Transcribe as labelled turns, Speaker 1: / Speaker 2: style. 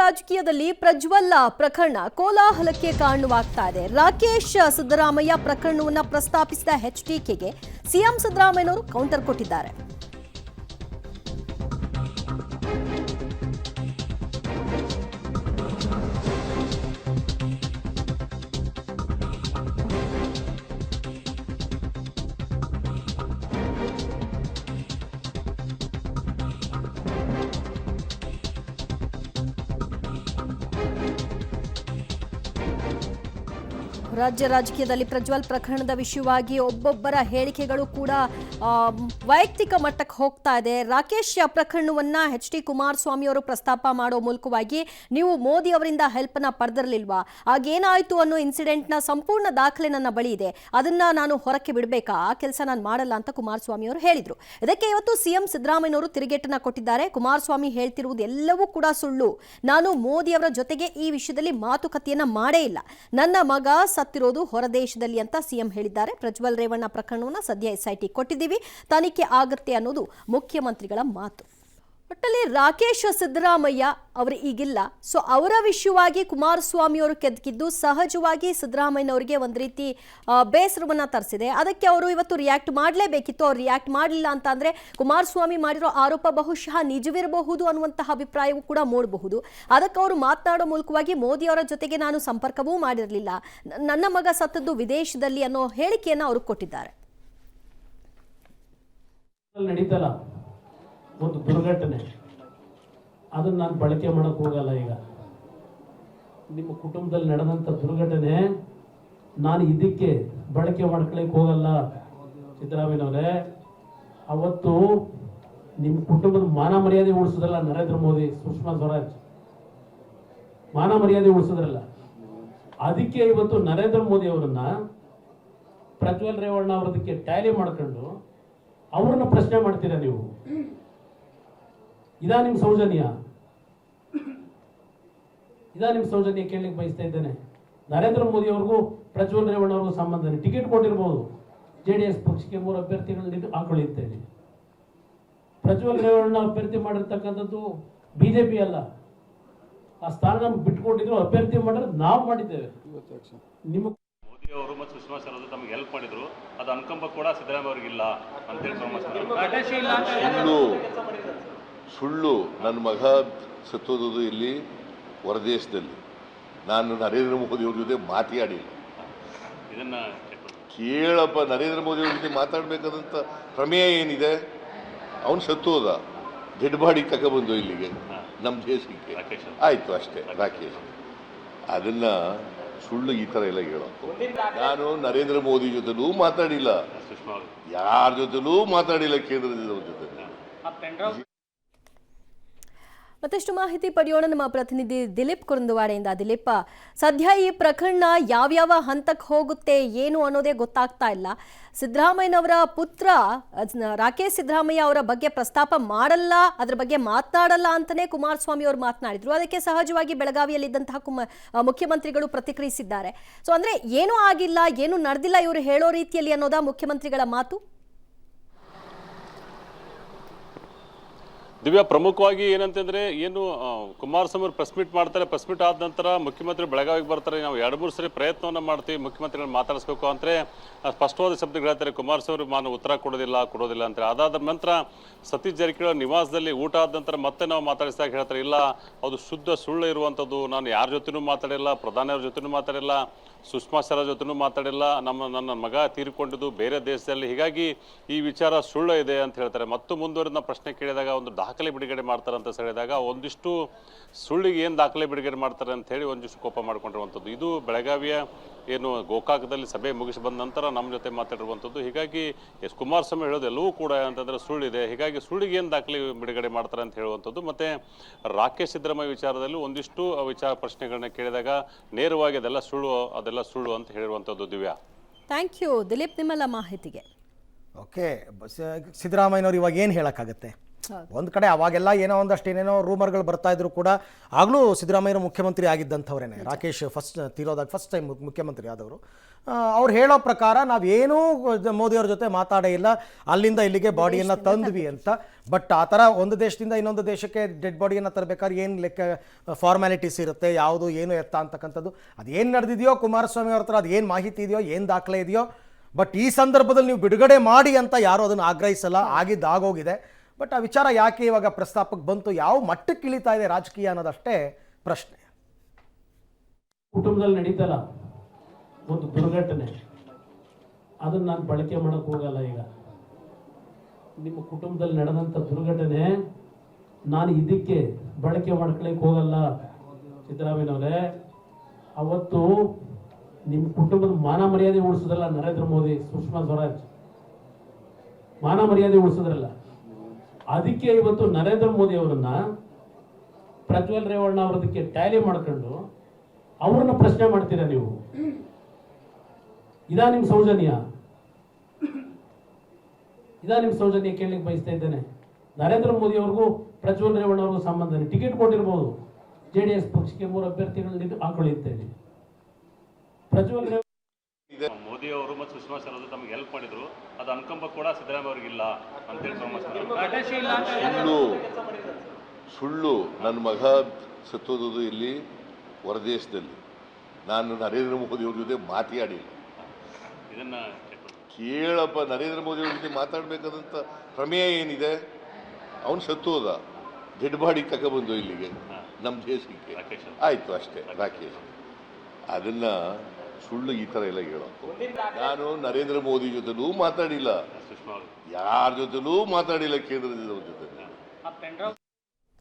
Speaker 1: ರಾಜಕೀಯದಲ್ಲಿ ಪ್ರಜ್ವಲ್ ಪ್ರಕರಣ ಕೋಲಾಹಲಕ್ಕೆ ಕಾರಣವಾಗ್ತಾ ಇದೆ. ರಾಕೇಶ್ ಸಿದ್ದರಾಮಯ್ಯ ಪ್ರಕರಣವನ್ನ ಪ್ರಸ್ತಾಪಿಸಿದ ಎಚ್ಡಿಕೆಗೆ ಸಿಎಂ ಸಿದ್ದರಾಮಯ್ಯನವರು ಕೌಂಟರ್ ಕೊಟ್ಟಿದ್ದಾರೆ. ರಾಜ್ಯ ರಾಜಕೀಯದಲ್ಲಿ ಪ್ರಜ್ವಲ್ ಪ್ರಕರಣದ ವಿಷಯವಾಗಿ ಒಬ್ಬೊಬ್ಬರ ಹೇಳಿಕೆಗಳು ಕೂಡ ವೈಯಕ್ತಿಕ ಮಟ್ಟಕ್ಕೆ ಹೋಗ್ತಾ ಇದೆ. ರಾಕೇಶ್ ಪ್ರಕರಣವನ್ನ ಎಚ್ ಡಿ ಕುಮಾರಸ್ವಾಮಿ ಅವರು ಪ್ರಸ್ತಾಪ ಮಾಡೋ ಮೂಲಕವಾಗಿ ನೀವು ಮೋದಿ ಅವರಿಂದ ಹೆಲ್ಪ್ ನ ಪಡೆದಿರಲಿಲ್ವಾ, ಆಗೇನಾಯ್ತು ಅನ್ನೋ ಇನ್ಸಿಡೆಂಟ್ ನ ಸಂಪೂರ್ಣ ದಾಖಲೆ ನನ್ನ ಬಳಿ ಇದೆ, ಅದನ್ನ ನಾನು ಹೊರಕ್ಕೆ ಬಿಡಬೇಕಾ, ಆ ಕೆಲಸ ನಾನು ಮಾಡಲ್ಲ ಅಂತ ಕುಮಾರಸ್ವಾಮಿ ಅವರು ಹೇಳಿದ್ರು. ಇದಕ್ಕೆ ಇವತ್ತು ಸಿಎಂ ಸಿದ್ದರಾಮಯ್ಯನವರು ತಿರುಗೇಟನ್ನ ಕೊಟ್ಟಿದ್ದಾರೆ. ಕುಮಾರಸ್ವಾಮಿ ಹೇಳ್ತಿರುವುದು ಎಲ್ಲವೂ ಕೂಡ ಸುಳ್ಳು, ನಾನು ಮೋದಿ ಅವರ ಜೊತೆಗೆ ಈ ವಿಷಯದಲ್ಲಿ ಮಾತುಕತೆಯನ್ನ ಮಾಡೇ ಇಲ್ಲ, ನನ್ನ ಮಗ ಸತ್ತಿರೋದು ಹೊರದೇಶದಲ್ಲಿ ಅಂತ ಸಿಎಂ ಹೇಳಿದ್ದಾರೆ. ಪ್ರಜ್ವಲ್ ರೇವಣ್ಣ ಪ್ರಕರಣವನ್ನು ಸದ್ಯ ಎಸ್ಐಟಿ ಕೊಟ್ಟಿದ್ದೀವಿ, ತನಿಖೆ ಆಗುತ್ತೆ ಅನ್ನೋದು ಮುಖ್ಯಮಂತ್ರಿಗಳ ಮಾತು. ಒಟ್ಟಲ್ಲಿ ರಾಕೇಶ್ ಸಿದ್ದರಾಮಯ್ಯ ಅವರು ಈಗಿಲ್ಲ, ಸೊ ಅವರ ವಿಷಯವಾಗಿ ಕುಮಾರಸ್ವಾಮಿ ಅವರು ಕೆದಕಿದ್ದು ಸಹಜವಾಗಿ ಸಿದ್ದರಾಮಯ್ಯನವರಿಗೆ ಒಂದು ರೀತಿ ಬೇಸರವನ್ನ ತರಿಸಿದೆ. ಅದಕ್ಕೆ ಅವರು ಇವತ್ತು ರಿಯಾಕ್ಟ್ ಮಾಡಲೇಬೇಕಿತ್ತು. ಅವ್ರು ರಿಯಾಕ್ಟ್ ಮಾಡಲಿಲ್ಲ ಅಂತ ಅಂದ್ರೆ ಕುಮಾರಸ್ವಾಮಿ ಮಾಡಿರೋ ಆರೋಪ ಬಹುಶಃ ನಿಜವಿರಬಹುದು ಅನ್ನುವಂತಹ ಅಭಿಪ್ರಾಯವೂ ಕೂಡ ಮೂಡಬಹುದು. ಅದಕ್ಕೆ ಅವರು ಮಾತನಾಡೋ ಮೂಲಕವಾಗಿ ಮೋದಿ ಅವರ ಜೊತೆಗೆ ನಾನು ಸಂಪರ್ಕವೂ ಮಾಡಿರಲಿಲ್ಲ, ನನ್ನ ಮಗ ಸತ್ತದ್ದು ವಿದೇಶದಲ್ಲಿ ಅನ್ನೋ ಹೇಳಿಕೆಯನ್ನು ಅವರು ಕೊಟ್ಟಿದ್ದಾರೆ.
Speaker 2: ಒಂದು ದುರ್ಘಟನೆ, ಅದನ್ನು ನಾನು ಬಳಕೆ ಮಾಡೋಕ್ಕೆ ಹೋಗಲ್ಲ. ಈಗ ನಿಮ್ಮ ಕುಟುಂಬದಲ್ಲಿ ನಡೆದಂಥ ದುರ್ಘಟನೆ ನಾನು ಇದಕ್ಕೆ ಬಳಕೆ ಮಾಡ್ಕೊಳ್ಳಿಕ್ಕೆ ಹೋಗಲ್ಲ. ಸಿದ್ದರಾಮಯ್ಯನವರೇ, ಅವತ್ತು ನಿಮ್ಮ ಕುಟುಂಬದ ಮಾನ ಮರ್ಯಾದೆ ಉಳಿಸೋದಲ್ಲ ನರೇಂದ್ರ ಮೋದಿ, ಸುಷ್ಮಾ ಸ್ವರಾಜ್ ಮಾನ ಮರ್ಯಾದೆ ಉಳಿಸೋದ್ರಲ್ಲ. ಅದಕ್ಕೆ ಇವತ್ತು ನರೇಂದ್ರ ಮೋದಿ ಅವರನ್ನ ಪ್ರಜ್ವಲ್ ರೇವಣ್ಣ ಅವರದಕ್ಕೆ ಟ್ಯಾಲಿ ಮಾಡ್ಕೊಂಡು ಅವ್ರನ್ನ ಪ್ರಶ್ನೆ ಮಾಡ್ತೀರಾ ನೀವು? ಇದಾ ನಿಮ್ಮ ಸೌಜನ್ಯ? ಕೇಳಲಿಕ್ಕೆ ಬಯಸ್ತಾ ಇದ್ದೇನೆ. ನರೇಂದ್ರ ಮೋದಿ ಅವ್ರಿಗೂ ಪ್ರಜ್ವಲ್ ರೇವಣ್ಣ ಅವ್ರಿಗೂ ಸಂಬಂಧ, ಟಿಕೆಟ್ ಕೊಟ್ಟಿರ್ಬೋದು, JDS ಪಕ್ಷಕ್ಕೆ 3 ಅಭ್ಯರ್ಥಿಗಳನ್ನ ಹಾಕೊಳ್ಳುತ್ತೇನೆ. ಪ್ರಜ್ವಲ್ ರೇವಣ್ಣ ಅಭ್ಯರ್ಥಿ ಮಾಡಿರ್ತಕ್ಕಂಥದ್ದು BJP ಅಲ್ಲ, ಆ ಸ್ಥಾನ ನಮ್ಗೆ ಬಿಟ್ಕೊಟ್ಟಿದ್ರು. ಅಭ್ಯರ್ಥಿ ಮಾಡಿದ್ರೆ ನಾವು ಮಾಡಿದ್ದೇವೆ. ನಿಮ್ಮ
Speaker 3: ಮೋದಿ ಅವರು ಮತ್ತು ಸುಷ್ಮಾ ಸ್ವರಾಜ್ ತಮಗೆ ಹೆಲ್ಪ್ ಮಾಡಿದ್ರು, ಅದು ಅನುಕಂಪ ಕೂಡ ಸಿದ್ದರಾಮಯ್ಯ ಅವರಿಗಿಲ್ಲ ಅಂತೇಳಿ
Speaker 4: ಸುಳ್ಳು. ನನ್ನ ಮಗ ಸತ್ತೋದು ಇಲ್ಲಿ ಹೊರದೇಶದಲ್ಲಿ, ನಾನು ನರೇಂದ್ರ ಮೋದಿ ಅವ್ರ ಜೊತೆ ಮಾತಾಡಿಲ್ಲ.
Speaker 3: ಇದನ್ನ
Speaker 4: ಕೇಳಪ್ಪ, ನರೇಂದ್ರ ಮೋದಿ ಅವ್ರ ಜೊತೆ ಮಾತಾಡಬೇಕಾದಂಥ ಪ್ರಮೇಯ ಏನಿದೆ? ಅವನು ಸತ್ತೋದ, ಡೆಡ್ ಬಾಡಿ ತಗೊಬಂದು ಇಲ್ಲಿಗೆ ನಮ್ಮ ದೇಶಕ್ಕೆ, ಆಯಿತು ಅಷ್ಟೇ. ರಾಕೇಶ್ ಅದನ್ನ ಸುಳ್ಳು ಈ ಥರ ಎಲ್ಲ ಹೇಳೋದು. ನಾನು ನರೇಂದ್ರ ಮೋದಿ ಜೊತೆಲೂ ಮಾತಾಡಿಲ್ಲ, ಯಾರ ಜೊತೆಲೂ ಮಾತಾಡಿಲ್ಲ, ಕೇಂದ್ರದವ್ರ ಜೊತೆ.
Speaker 1: ಮತ್ತಷ್ಟು ಮಾಹಿತಿ ಪಡೆಯೋಣ ನಮ್ಮ ಪ್ರತಿನಿಧಿ ದಿಲೀಪ್ ಕುರುಂದವಾಡೆಯಿಂದ. ದಿಲೀಪ್, ಸದ್ಯ ಈ ಪ್ರಕರಣ ಯಾವ್ಯಾವ ಹಂತಕ್ಕೆ ಹೋಗುತ್ತೆ ಏನು ಅನ್ನೋದೇ ಗೊತ್ತಾಗ್ತಾ ಇಲ್ಲ. ಸಿದ್ದರಾಮಯ್ಯನವರ ಪುತ್ರ ರಾಕೇಶ್ ಸಿದ್ದರಾಮಯ್ಯ ಅವರ ಬಗ್ಗೆ ಪ್ರಸ್ತಾಪ ಮಾಡಲ್ಲ, ಅದ್ರ ಬಗ್ಗೆ ಮಾತನಾಡಲ್ಲ ಅಂತಾನೆ ಕುಮಾರಸ್ವಾಮಿ ಅವರು ಮಾತನಾಡಿದ್ರು. ಅದಕ್ಕೆ ಸಹಜವಾಗಿ ಬೆಳಗಾವಿಯಲ್ಲಿದ್ದಂತಹ ಮುಖ್ಯಮಂತ್ರಿಗಳು ಪ್ರತಿಕ್ರಿಯಿಸಿದ್ದಾರೆ. ಸೊ ಅಂದ್ರೆ ಏನೂ ಆಗಿಲ್ಲ, ಏನು ನಡೆದಿಲ್ಲ ಇವರು ಹೇಳೋ ರೀತಿಯಲ್ಲಿ ಅನ್ನೋದಾ ಮುಖ್ಯಮಂತ್ರಿಗಳ ಮಾತು?
Speaker 3: ದಿವ್ಯಾ, ಪ್ರಮುಖವಾಗಿ ಏನಂತಂದ್ರೆ ಏನು ಕುಮಾರಸ್ವಾಮಿ ಅವರು ಪ್ರೆಸ್ ಮೀಟ್ ಮಾಡ್ತಾರೆ, ಪ್ರೆಸ್ ಮೀಟ್ ಆದ ನಂತರ ಮುಖ್ಯಮಂತ್ರಿ ಬೆಳಗಾವಿಗೆ ಬರ್ತಾರೆ. ನಾವು 2-3 ಸರಿ ಪ್ರಯತ್ನವನ್ನು ಮಾಡ್ತೀವಿ ಮುಖ್ಯಮಂತ್ರಿಗಳನ್ನ ಮಾತಾಡಿಸ್ಬೇಕು ಅಂದರೆ ಸ್ಪಷ್ಟವಾದ ಶಬ್ದಗಳು ಹೇಳ್ತಾರೆ. ಕುಮಾರಸ್ವಾಮಿ ಅವರು ಉತ್ತರ ಕೊಡೋದಿಲ್ಲ ಅಂತಾರೆ. ಅದಾದ ನಂತರ ಸತೀಶ್ ಜಾರಕಿಹೊಳಿ ನಿವಾಸದಲ್ಲಿ ಊಟ ಆದ ನಂತರ ಮತ್ತೆ ನಾವು ಮಾತಾಡಿಸಿದಾಗ ಹೇಳ್ತಾರೆ, ಇಲ್ಲ ಅದು ಶುದ್ಧ ಸುಳ್ಳು ಇರುವಂಥದ್ದು, ನಾನು ಯಾರ ಜೊತೆನೂ ಮಾತಾಡಿಲ್ಲ, ಪ್ರಧಾನಿಯವ್ರ ಜೊತೆನೂ ಮಾತಾಡಿಲ್ಲ, ಸುಷ್ಮಾ ಸ್ವರಾಜ್ ಜೊತೆನೂ ಮಾತಾಡಿಲ್ಲ, ನನ್ನ ಮಗ ತೀರಿಕೊಂಡಿದ್ದು ಬೇರೆ ದೇಶದಲ್ಲಿ, ಹೀಗಾಗಿ ಈ ವಿಚಾರ ಸುಳ್ಳು ಇದೆ ಅಂತ ಹೇಳ್ತಾರೆ. ಮತ್ತು ಮುಂದುವರೆದ ಪ್ರಶ್ನೆ ಕೇಳಿದಾಗ ಒಂದು ದಾಖಲೆ ಬಿಡುಗಡೆ ಮಾಡ್ತಾರೆ ಅಂತ ಹೇಳಿದಾಗ ಒಂದಿಷ್ಟು ಸುಳ್ಳಿಗೆ ಏನು ದಾಖಲೆ ಬಿಡುಗಡೆ ಮಾಡ್ತಾರೆ ಅಂತ ಹೇಳಿ ಒಂದಿಷ್ಟು ಕೋಪ ಮಾಡ್ಕೊಂಡಿರುವಂಥದ್ದು. ಇದು ಬೆಳಗಾವಿಯ ಏನು ಗೋಕಾಕದಲ್ಲಿ ಸಭೆ ಮುಗಿಸಿ ಬಂದ ನಂತರ ನಮ್ಮ ಜೊತೆ ಮಾತಾಡಿರುವಂಥದ್ದು. ಹೀಗಾಗಿ ಕುಮಾರಸ್ವಾಮಿ ಹೇಳೋದು ಎಲ್ಲವೂ ಕೂಡ ಅಂತಂದರೆ ಸುಳ್ಳಿದೆ, ಹೀಗಾಗಿ ಸುಳ್ಳಿಗೆ ಏನು ದಾಖಲೆ ಬಿಡುಗಡೆ ಮಾಡ್ತಾರೆ ಅಂತ ಹೇಳುವಂಥದ್ದು. ಮತ್ತು ರಾಕೇಶ್ ಸಿದ್ದರಾಮಯ್ಯ ವಿಚಾರದಲ್ಲಿ ಒಂದಿಷ್ಟು ಪ್ರಶ್ನೆಗಳನ್ನ ಕೇಳಿದಾಗ ನೇರವಾಗಿ ಅದೆಲ್ಲ ಸುಳ್ಳು ಅಂತ ಹೇಳಿರುವಂಥದ್ದು. ದಿವ್ಯಾ,
Speaker 1: ಥ್ಯಾಂಕ್ ಯು ದಿಲೀಪ್ ನಿಮ್ಮೆಲ್ಲ ಮಾಹಿತಿಗೆ.
Speaker 5: ಓಕೆ, ಸಿದ್ದರಾಮಯ್ಯನವ್ರು ಇವಾಗ ಏನು ಹೇಳೋಕ್ಕಾಗತ್ತೆ? ಒಂದು ಕಡೆ ಅವಾಗೆಲ್ಲ ಏನೋ ಒಂದಷ್ಟು ಏನೇನೋ ರೂಮರ್ಗಳು ಬರ್ತಾ ಇದ್ರು ಕೂಡ ಆಗಲೂ ಸಿದ್ದರಾಮಯ್ಯರು ಮುಖ್ಯಮಂತ್ರಿ ಆಗಿದ್ದಂಥವ್ರೇನೆ. ರಾಕೇಶ್ ಫಸ್ಟ್ ತೀರೋದಾಗ ಫಸ್ಟ್ ಟೈಮ್ ಮುಖ್ಯಮಂತ್ರಿ ಆದವರು. ಅವ್ರು ಹೇಳೋ ಪ್ರಕಾರ ನಾವೇನೂ ಮೋದಿಯವ್ರ ಜೊತೆ ಮಾತಾಡೇ ಇಲ್ಲ, ಅಲ್ಲಿಂದ ಇಲ್ಲಿಗೆ ಬಾಡಿಯನ್ನು ತಂದ್ವಿ ಅಂತ. ಬಟ್ ಆ ಥರ ಒಂದು ದೇಶದಿಂದ ಇನ್ನೊಂದು ದೇಶಕ್ಕೆ ಡೆಡ್ ಬಾಡಿಯನ್ನು ತರಬೇಕಾದ್ರೆ ಏನು ಲೆಕ್ಕ ಫಾರ್ಮ್ಯಾಲಿಟೀಸ್ ಇರುತ್ತೆ, ಯಾವುದು ಏನು ಎತ್ತ ಅಂತಕ್ಕಂಥದ್ದು ಅದೇನು ನಡೆದಿದೆಯೋ ಕುಮಾರಸ್ವಾಮಿ ಅವ್ರ ಹತ್ರ ಅದೇನು ಮಾಹಿತಿ ಇದೆಯೋ, ಏನು ದಾಖಲೆ ಇದೆಯೋ. ಬಟ್ ಈ ಸಂದರ್ಭದಲ್ಲಿ ನೀವು ಬಿಡುಗಡೆ ಮಾಡಿ ಅಂತ ಯಾರೂ ಅದನ್ನು ಆಗ್ರಹಿಸಲ್ಲ, ಆಗೋಗಿದೆ. ಬಟ್ ಆ ವಿಚಾರ ಯಾಕೆ ಇವಾಗ ಪ್ರಸ್ತಾಪಕ್ಕೆ ಬಂತು, ಯಾವ ಮಟ್ಟಕ್ಕೆ ಇಳಿತಾ ಇದೆ ರಾಜಕೀಯ ಅನ್ನೋದಷ್ಟೇ ಪ್ರಶ್ನೆ.
Speaker 2: ಕುಟುಂಬದಲ್ಲಿ ನಡೀತಲ್ಲ ಒಂದು ದುರ್ಘಟನೆ, ಅದನ್ನು ನಾನು ಬಳಕೆ ಮಾಡಕ್ಕೆ ಹೋಗಲ್ಲ. ಈಗ ನಿಮ್ಮ ಕುಟುಂಬದಲ್ಲಿ ನಡೆದಂಥ ದುರ್ಘಟನೆ ನಾನು ಇದಕ್ಕೆ ಬಳಕೆ ಮಾಡ್ಕೊಳಕ್ಕೆ ಹೋಗಲ್ಲ. ಸಿದ್ದರಾಮಯ್ಯನವರೇ, ಅವತ್ತು ನಿಮ್ಮ ಕುಟುಂಬದ ಮಾನ ಮರ್ಯಾದೆ ಉಳಿಸಿದ್ರಲ್ಲ ನರೇಂದ್ರ ಮೋದಿ, ಸುಷ್ಮಾ ಸ್ವರಾಜ್ ಮಾನ ಮರ್ಯಾದೆ ಉಳಿಸಿದ್ರಲ್ಲ, ಅದಕ್ಕೆ ಇವತ್ತು ನರೇಂದ್ರ ಮೋದಿ ಅವರನ್ನ ಪ್ರಜ್ವಲ್ ರೇವಣ್ಣ ಅವರದಕ್ಕೆ ಟ್ಯಾಲಿ ಮಾಡ್ಕೊಂಡು ಅವ್ರನ್ನ ಪ್ರಶ್ನೆ ಮಾಡ್ತೀರಾ ನೀವು? ಇದಾ ನಿಮ್ಮ ಸೌಜನ್ಯ? ಕೇಳಲಿಕ್ಕೆ ಬಯಸ್ತಾ ಇದ್ದೇನೆ. ನರೇಂದ್ರ ಮೋದಿ ಅವ್ರಿಗೂ ಪ್ರಜ್ವಲ್ ರೇವಣ್ಣ ಅವ್ರಿಗೂ ಸಂಬಂಧ, ಟಿಕೆಟ್ ಕೊಟ್ಟಿರ್ಬೋದು, JDS ಪಕ್ಷಕ್ಕೆ 3 ಅಭ್ಯರ್ಥಿಗಳನ್ನ ಹಾಕೊಳ್ಳಿ ಅಂತ ಹೇಳಿ. ಪ್ರಜ್ವಲ್
Speaker 3: ಮೋದಿ ಅವರು ಮತ್ತು ಸುಷ್ಮಾ ಸ್ವರಾಜ್ ತಮಗೆ ಹೆಲ್ಪ್ ಮಾಡಿದ್ರು, ಅದು ಅನುಕಂಪ ಕೂಡ ಸಿದ್ದರಾಮಯ್ಯ ಅವ್ರಿಗಿಲ್ಲ ಅಂತೇಳಿ
Speaker 4: ಸುಳ್ಳು. ನನ್ನ ಮಗ ಸತ್ತೋದು ಇಲ್ಲಿ ಹೊರದೇಶದಲ್ಲಿ, ನಾನು ನರೇಂದ್ರ ಮೋದಿ ಅವ್ರ ಜೊತೆ ಮಾತಾಡಿಲ್ಲ.
Speaker 3: ಇದನ್ನ
Speaker 4: ಕೇಳಪ್ಪ, ನರೇಂದ್ರ ಮೋದಿ ಅವ್ರ ಜೊತೆ ಮಾತಾಡಬೇಕಾದಂಥ ಪ್ರಮೇಯ ಏನಿದೆ? ಅವನು ಸತ್ತೋದ, ಡೆಡ್ ಬಾಡಿ ತಗೊಬಂದು ಇಲ್ಲಿಗೆ ನಮ್ಮ ದೇಶಕ್ಕೆ, ಆಯಿತು ಅಷ್ಟೇ. ರಾಕೇಶ್ ಅದನ್ನ ಸುಳ್ಳು ಈ ಥರ ಎಲ್ಲ ಹೇಳೋದು. ನಾನು ನರೇಂದ್ರ ಮೋದಿ ಜೊತೆಲೂ ಮಾತಾಡಿಲ್ಲ, ಯಾರ ಜೊತೆಲೂ ಮಾತಾಡಿಲ್ಲ, ಕೇಂದ್ರದವ್ರ ಜೊತೆ.